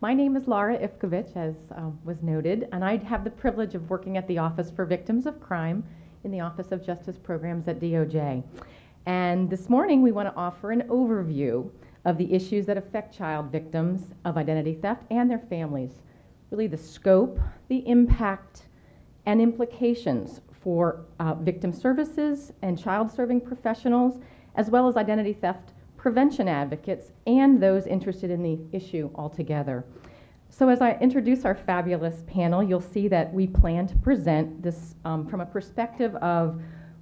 My name is Laura Ifkovich, as was noted, and I have the privilege of working at the Office for Victims of Crime in the Office of Justice Programs at DOJ. And this morning we want to offer an overview of the issues that affect child victims of identity theft and their families. Really the scope, the impact, and implications for victim services and child-serving professionals, as well as identity theft prevention advocates and those interested in the issue altogether. So as I introduce our fabulous panel, you'll see that we plan to present this from a perspective of,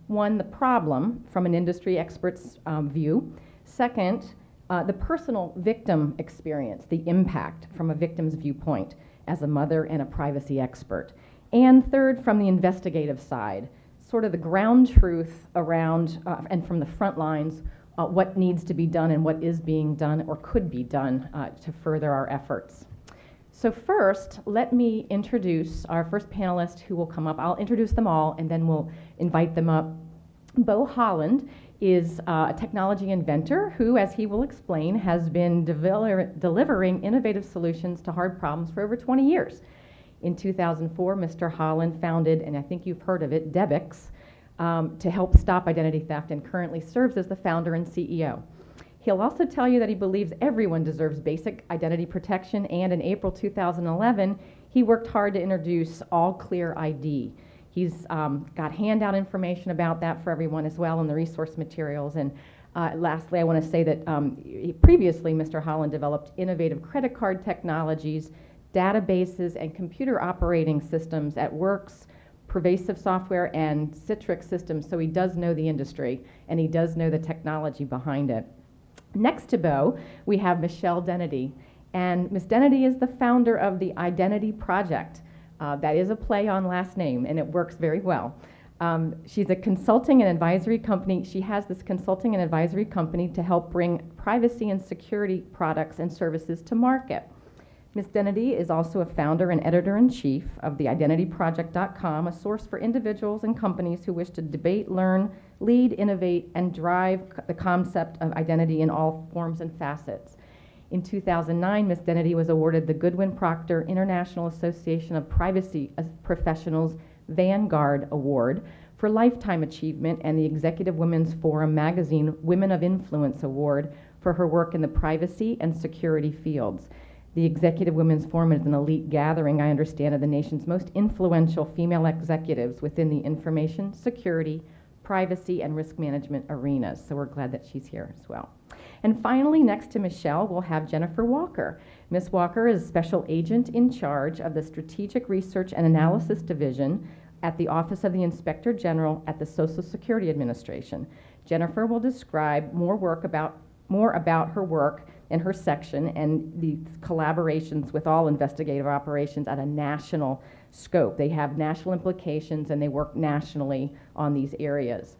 one, the problem from an industry expert's view. Second, the personal victim experience, the impact from a victim's viewpoint as a mother and a privacy expert. And third, from the investigative side, sort of the ground truth around and from the front lines, what needs to be done and what is being done or could be done to further our efforts. So first, let me introduce our first panelist who will come up. I'll introduce them all and then we'll invite them up. Bo Holland is a technology inventor who, as he will explain, has been delivering innovative solutions to hard problems for over 20 years. In 2004, Mr. Holland founded, and I think you've heard of it, Debix, to help stop identity theft, and currently serves as the founder and CEO. He'll also tell you that he believes everyone deserves basic identity protection, and in April 2011, he worked hard to introduce All Clear ID. He's got handout information about that for everyone as well in the resource materials. And lastly, I want to say that previously, Mr. Holland developed innovative credit card technologies, databases, and computer operating systems at Works, Pervasive Software, and Citrix Systems, so he does know the industry, and he does know the technology behind it. Next to Bo, we have Michelle Dennedy, and Ms. Dennedy is the founder of the Identity Project. That is a play on last name, and it works very well. She's a consulting and advisory company. She has this consulting and advisory company to help bring privacy and security products and services to market. Ms. Dennedy is also a founder and editor-in-chief of the IdentityProject.com, a source for individuals and companies who wish to debate, learn, lead, innovate, and drive the concept of identity in all forms and facets. In 2009, Ms. Dennedy was awarded the Goodwin Procter International Association of Privacy Professionals Vanguard Award for Lifetime Achievement and the Executive Women's Forum Magazine Women of Influence Award for her work in the privacy and security fields. The Executive Women's Forum is an elite gathering, I understand, of the nation's most influential female executives within the information, security, privacy, and risk management arenas. So we're glad that she's here as well. And finally, next to Michelle, we'll have Jennifer Walker. Ms. Walker is Special Agent in charge of the Strategic Research and Analysis Division at the Office of the Inspector General at the Social Security Administration. Jennifer will describe more about her work in her section and the collaborations with all investigative operations at a national scope. They have national implications and they work nationally on these areas.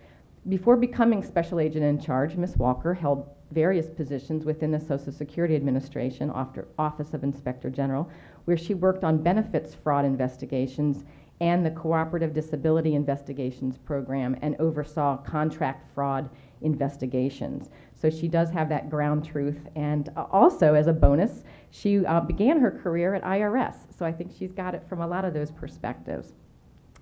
Before becoming Special Agent in Charge, Ms. Walker held various positions within the Social Security Administration, Office of Inspector General, where she worked on benefits fraud investigations and the Cooperative Disability Investigations Program and oversaw contract fraud investigations. So she does have that ground truth, and also as a bonus, she began her career at IRS, so I think she's got it from a lot of those perspectives.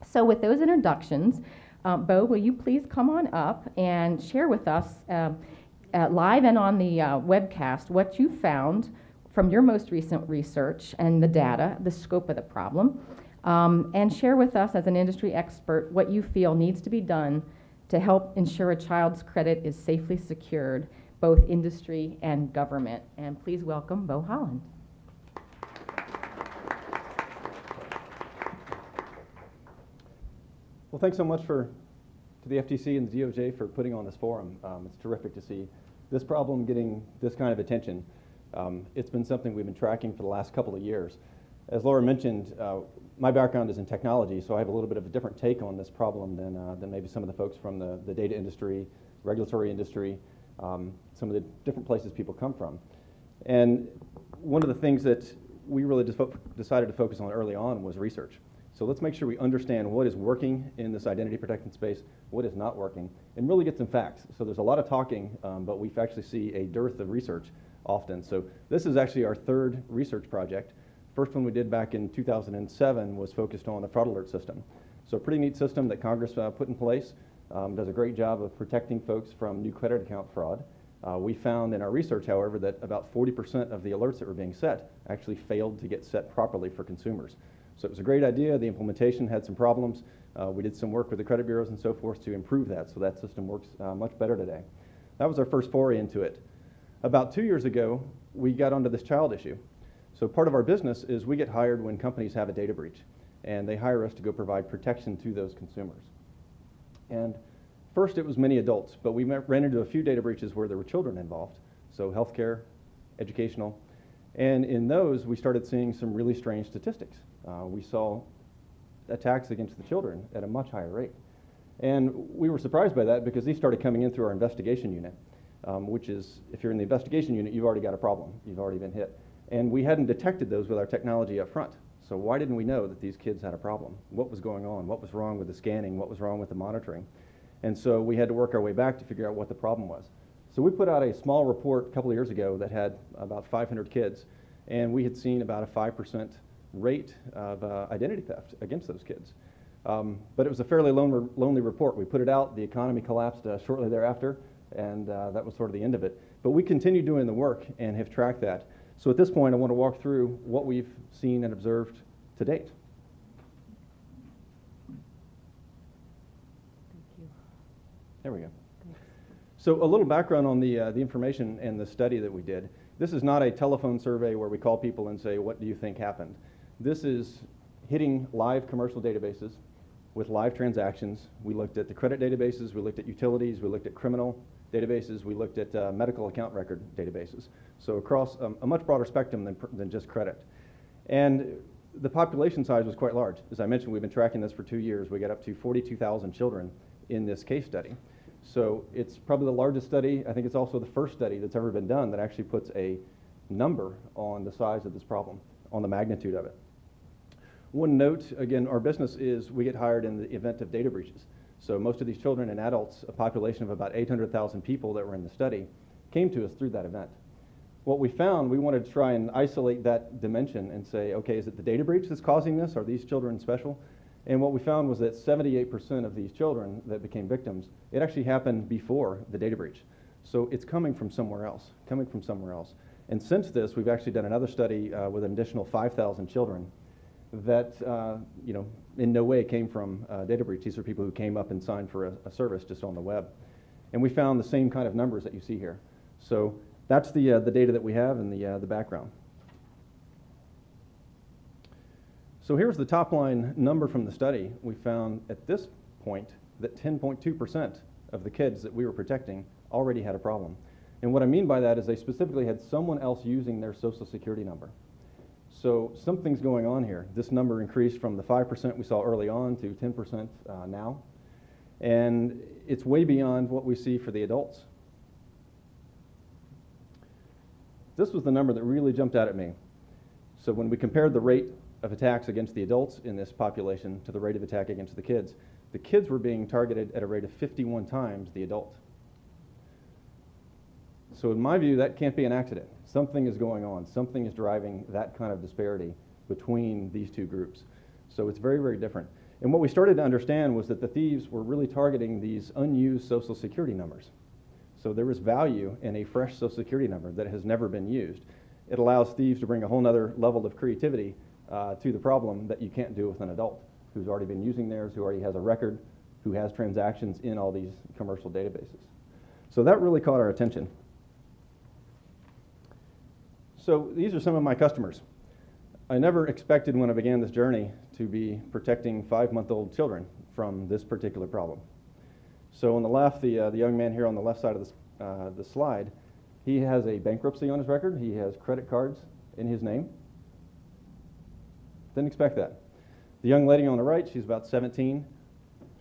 So with those introductions, Bo, will you please come on up and share with us live and on the webcast what you found from your most recent research and the data, the scope of the problem, and share with us as an industry expert what you feel needs to be done to help ensure a child's credit is safely secured, both industry and government. And please welcome Bo Holland. Well, thanks so much to the FTC and the DOJ for putting on this forum. It's terrific to see this problem getting this kind of attention. It's been something we've been tracking for the last couple of years. As Laura mentioned, my background is in technology, so I have a little bit of a different take on this problem than maybe some of the folks from the data industry, regulatory industry, some of the different places people come from. And one of the things that we really decided to focus on early on was research. So let's make sure we understand what is working in this identity protection space, what is not working, and really get some facts. So there's a lot of talking, but we actually see a dearth of research often. So this is actually our third research project. First one we did back in 2007 was focused on the fraud alert system. So a pretty neat system that Congress put in place. Does a great job of protecting folks from new credit account fraud. We found in our research, however, that about 40% of the alerts that were being set actually failed to get set properly for consumers. So it was a great idea. The implementation had some problems. We did some work with the credit bureaus and so forth to improve that, so that system works much better today. That was our first foray into it. About 2 years ago, we got onto this child issue. So part of our business is we get hired when companies have a data breach, and they hire us to go provide protection to those consumers. And first it was many adults, but we ran into a few data breaches where there were children involved, so healthcare, educational, and in those we started seeing some really strange statistics. We saw attacks against the children at a much higher rate. And we were surprised by that because these started coming in through our investigation unit, which is, if you're in the investigation unit, you've already got a problem. You've already been hit. And we hadn't detected those with our technology up front. So why didn't we know that these kids had a problem? What was going on? What was wrong with the scanning? What was wrong with the monitoring? And so we had to work our way back to figure out what the problem was. So we put out a small report a couple of years ago that had about 500 kids, and we had seen about a 5% rate of identity theft against those kids. But it was a fairly lonely report. We put it out, the economy collapsed shortly thereafter, and that was sort of the end of it. But we continued doing the work and have tracked that. So at this point, I want to walk through what we've seen and observed to date. Thank you. There we go. Thanks. So a little background on the information and the study that we did. This is not a telephone survey where we call people and say, what do you think happened? This is hitting live commercial databases with live transactions. We looked at the credit databases, we looked at utilities, we looked at criminal databases, we looked at medical account record databases. So across a much broader spectrum than just credit. And the population size was quite large. As I mentioned, we've been tracking this for 2 years. We got up to 42,000 children in this case study. So it's probably the largest study. I think it's also the first study that's ever been done that actually puts a number on the size of this problem, on the magnitude of it. One note, again, our business is we get hired in the event of data breaches. So most of these children and adults, a population of about 800,000 people that were in the study, came to us through that event. What we found, we wanted to try and isolate that dimension and say, okay, is it the data breach that's causing this? Are these children special? And what we found was that 78% of these children that became victims, it actually happened before the data breach. So it's coming from somewhere else, And since this, we've actually done another study with an additional 5,000 children that, in no way came from data breach. These are people who came up and signed for a service just on the web. And we found the same kind of numbers that you see here. So that's the data that we have and the background. So here's the top line number from the study. We found at this point that 10.2% of the kids that we were protecting already had a problem. And what I mean by that is they specifically had someone else using their social security number. So something's going on here. This number increased from the 5% we saw early on to 10% now. And it's way beyond what we see for the adults. This was the number that really jumped out at me. So when we compared the rate of attacks against the adults in this population to the rate of attack against the kids were being targeted at a rate of 51 times the adult. So in my view, that can't be an accident. Something is going on. Something is driving that kind of disparity between these two groups. So it's very, very different. And what we started to understand was that the thieves were really targeting these unused Social Security numbers. So there is value in a fresh Social Security number that has never been used. It allows thieves to bring a whole other level of creativity to the problem that you can't do with an adult who's already been using theirs, who already has a record, who has transactions in all these commercial databases. So that really caught our attention. So these are some of my customers. I never expected when I began this journey to be protecting 5-month-old children from this particular problem. So on the left, the young man here on the left side of the slide, he has a bankruptcy on his record. He has credit cards in his name. Didn't expect that. The young lady on the right, she's about 17.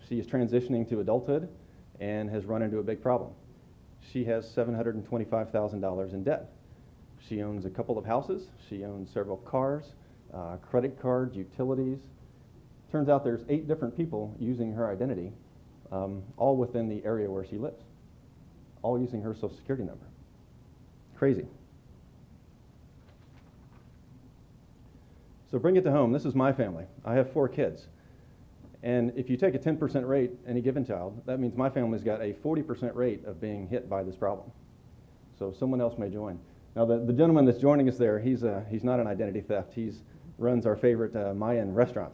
She is transitioning to adulthood and has run into a big problem. She has $725,000 in debt. She owns a couple of houses. She owns several cars, credit cards, utilities. Turns out there's 8 different people using her identity, all within the area where she lives, all using her Social Security number. Crazy. So bring it to home. This is my family. I have 4 kids. And if you take a 10% rate, any given child, that means my family's got a 40% rate of being hit by this problem. So someone else may join. Now, the gentleman that's joining us there, he's not an identity theft. He runs our favorite Mayan restaurant.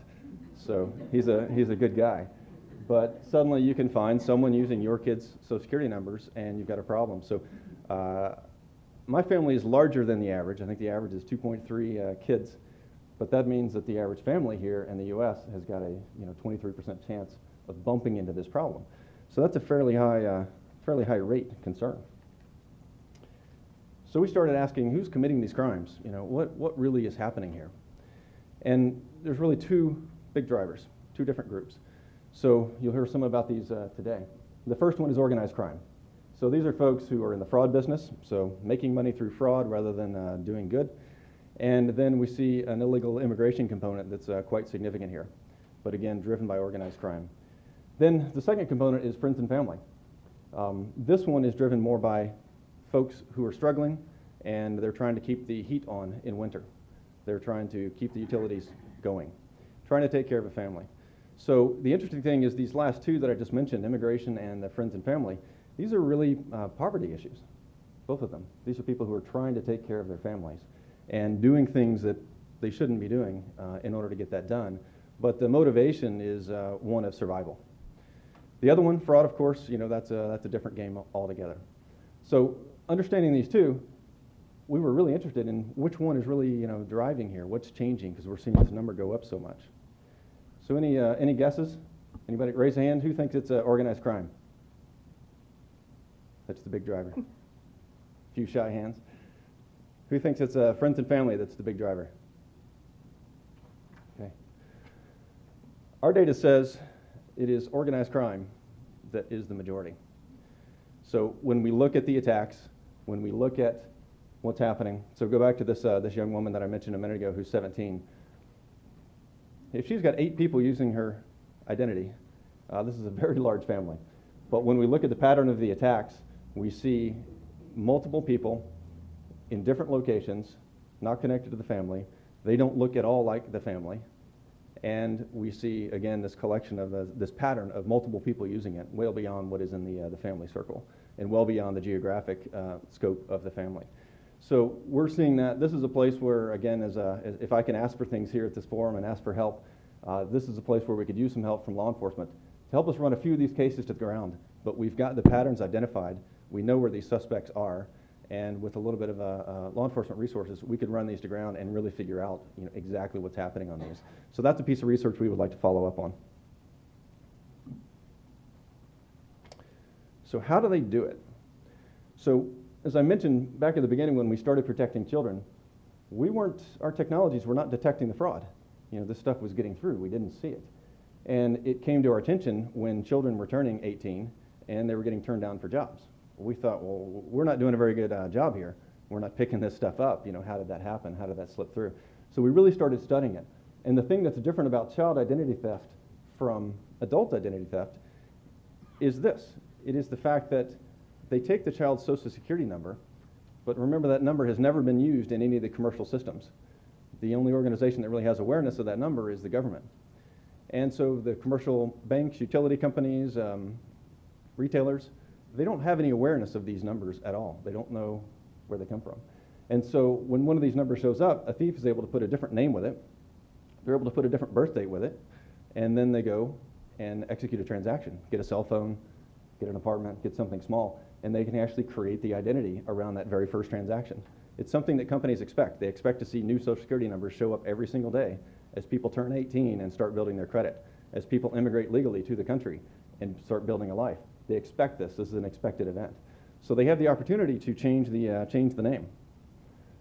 So he's a good guy. But suddenly you can find someone using your kids' Social Security numbers, and you've got a problem. So my family is larger than the average. I think the average is 2.3 kids. But that means that the average family here in the U.S. has got a 23% chance of bumping into this problem. So that's a fairly high rate concern. So we started asking, who's committing these crimes? What really is happening here? And there's really 2 big drivers, 2 different groups. So you'll hear some about these today. The first one is organized crime. So these are folks who are in the fraud business, so making money through fraud rather than doing good. And then we see an illegal immigration component that's quite significant here, but again, driven by organized crime. Then the second component is friends and family. This one is driven more by folks who are struggling, and they're trying to keep the heat on in winter. They're trying to keep the utilities going, trying to take care of a family. So the interesting thing is these last 2 that I just mentioned, immigration and the friends and family, these are really poverty issues, both of them. These are people who are trying to take care of their families and doing things that they shouldn't be doing in order to get that done. But the motivation is one of survival. The other one, fraud, of course, that's a different game altogether. So understanding these 2, we were really interested in which one is really driving here, what's changing, because we're seeing this number go up so much. So any guesses? Anybody raise a hand? Who thinks it's organized crime? That's the big driver. A few shy hands. Who thinks it's friends and family that's the big driver? Okay. Our data says it is organized crime that is the majority. So when we look at the attacks, when we look at what's happening, so go back to this young woman that I mentioned a minute ago who's 17. If she's got 8 people using her identity, this is a very large family. But when we look at the pattern of the attacks, we see multiple people in different locations, not connected to the family. They don't look at all like the family. And we see, again, this collection of this pattern of multiple people using it, well beyond what is in the family circle, and well beyond the geographic scope of the family. So we're seeing that this is a place where, again, if I can ask for things here at this forum and ask for help, this is a place where we could use some help from law enforcement to help us run a few of these cases to the ground. But we've got the patterns identified. We know where these suspects are. And with a little bit of law enforcement resources, we could run these to ground and really figure out exactly what's happening on these. So that's a piece of research we would like to follow up on. So how do they do it? So as I mentioned back at the beginning when we started protecting children, our technologies were not detecting the fraud. This stuff was getting through. We didn't see it. And it came to our attention when children were turning 18 and they were getting turned down for jobs. We thought, well, we're not doing a very good job here. We're not picking this stuff up. How did that happen? How did that slip through? So we really started studying it. And the thing that's different about child identity theft from adult identity theft is this. It is the fact that they take the child's Social Security number, but remember that number has never been used in any of the commercial systems. The only organization that really has awareness of that number is the government. And so the commercial banks, utility companies, retailers, they don't have any awareness of these numbers at all. They don't know where they come from. And so when one of these numbers shows up, a thief is able to put a different name with it. They're able to put a different birth date with it. And then they go and execute a transaction, get a cell phone, get an apartment, get something small, and they can actually create the identity around that very first transaction. It's something that companies expect. They expect to see new Social Security numbers show up every single day as people turn 18 and start building their credit, as people immigrate legally to the country and start building a life. They expect this. This is an expected event. So they have the opportunity to change the name.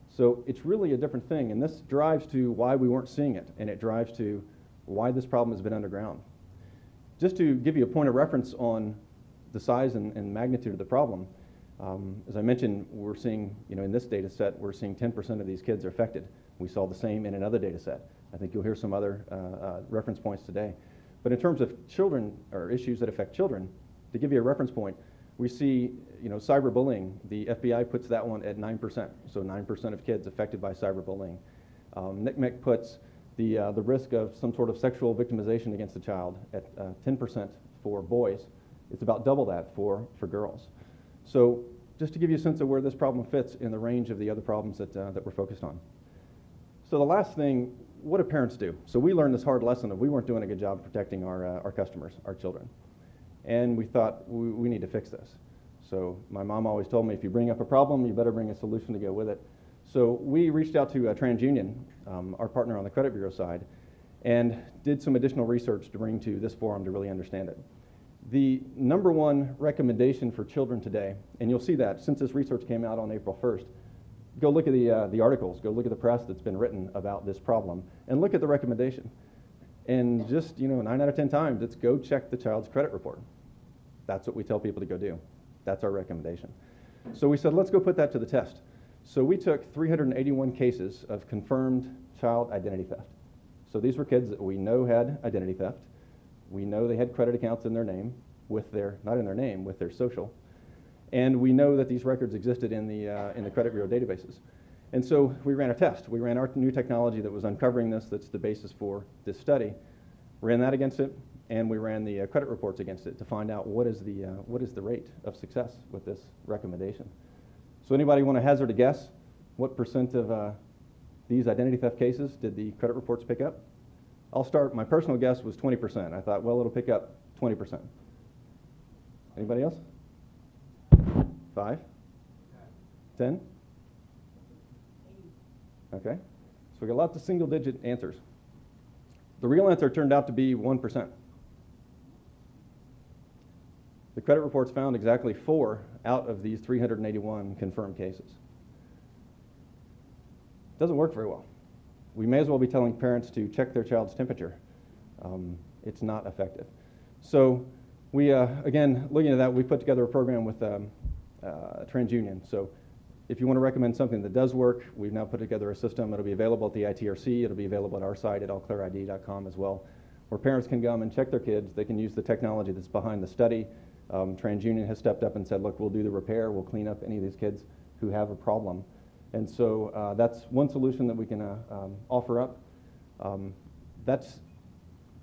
So it's really a different thing, and this drives to why we weren't seeing it, and it drives to why this problem has been underground. Just to give you a point of reference on the size and magnitude of the problem, as I mentioned, we're seeing, in this data set, we're seeing 10% of these kids are affected. We saw the same in another data set. I think you'll hear some other reference points today. But in terms of children, or issues that affect children, to give you a reference point, we see, cyberbullying. The FBI puts that one at 9%. So 9% of kids affected by cyberbullying. NCMEC puts The risk of some sort of sexual victimization against a child at 10% for boys. It's about double that for girls. So just to give you a sense of where this problem fits in the range of the other problems that we're focused on. So the last thing, what do parents do? So we learned this hard lesson of we weren't doing a good job protecting our customers, our children. And we thought we need to fix this. So my mom always told me, if you bring up a problem, you better bring a solution to go with it. So we reached out to TransUnion, our partner on the credit bureau side, and did some additional research to bring to this forum to really understand it. The number one recommendation for children today, and you'll see that since this research came out on April 1st, go look at the articles, go look at the press that's been written about this problem, and look at the recommendation. And just, 9 out of 10 times, it's go check the child's credit report. That's what we tell people to go do. That's our recommendation. So we said, let's go put that to the test. So we took 381 cases of confirmed child identity theft. So these were kids that we know had identity theft. We know they had credit accounts in their name, not in their name, with their social. And we know that these records existed in the credit bureau databases. And so we ran a test. We ran our new technology that was uncovering this, that's the basis for this study, ran that against it, and we ran the credit reports against it to find out what is the rate of success with this recommendation. So anybody want to hazard a guess? What percent of these identity theft cases did the credit reports pick up? I'll start. My personal guess was 20%. I thought, well, it'll pick up 20%. Anybody else? 5? 10? Okay. So we got lots of single-digit answers. The real answer turned out to be 1%. The credit reports found exactly 4 out of these 381 confirmed cases. Doesn't work very well. We may as well be telling parents to check their child's temperature. It's not effective. So we, again, looking at that, we put together a program with TransUnion. So if you want to recommend something that does work, we've now put together a system. It'll be available at the ITRC. It'll be available at our site at allclearid.com as well, where parents can come and check their kids. They can use the technology that's behind the study. TransUnion has stepped up and said, look, we'll do the repair. We'll clean up any of these kids who have a problem. And so that's one solution that we can offer up. That's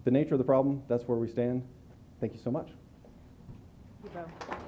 the nature of the problem. That's where we stand. Thank you so much. Thank you, Bo.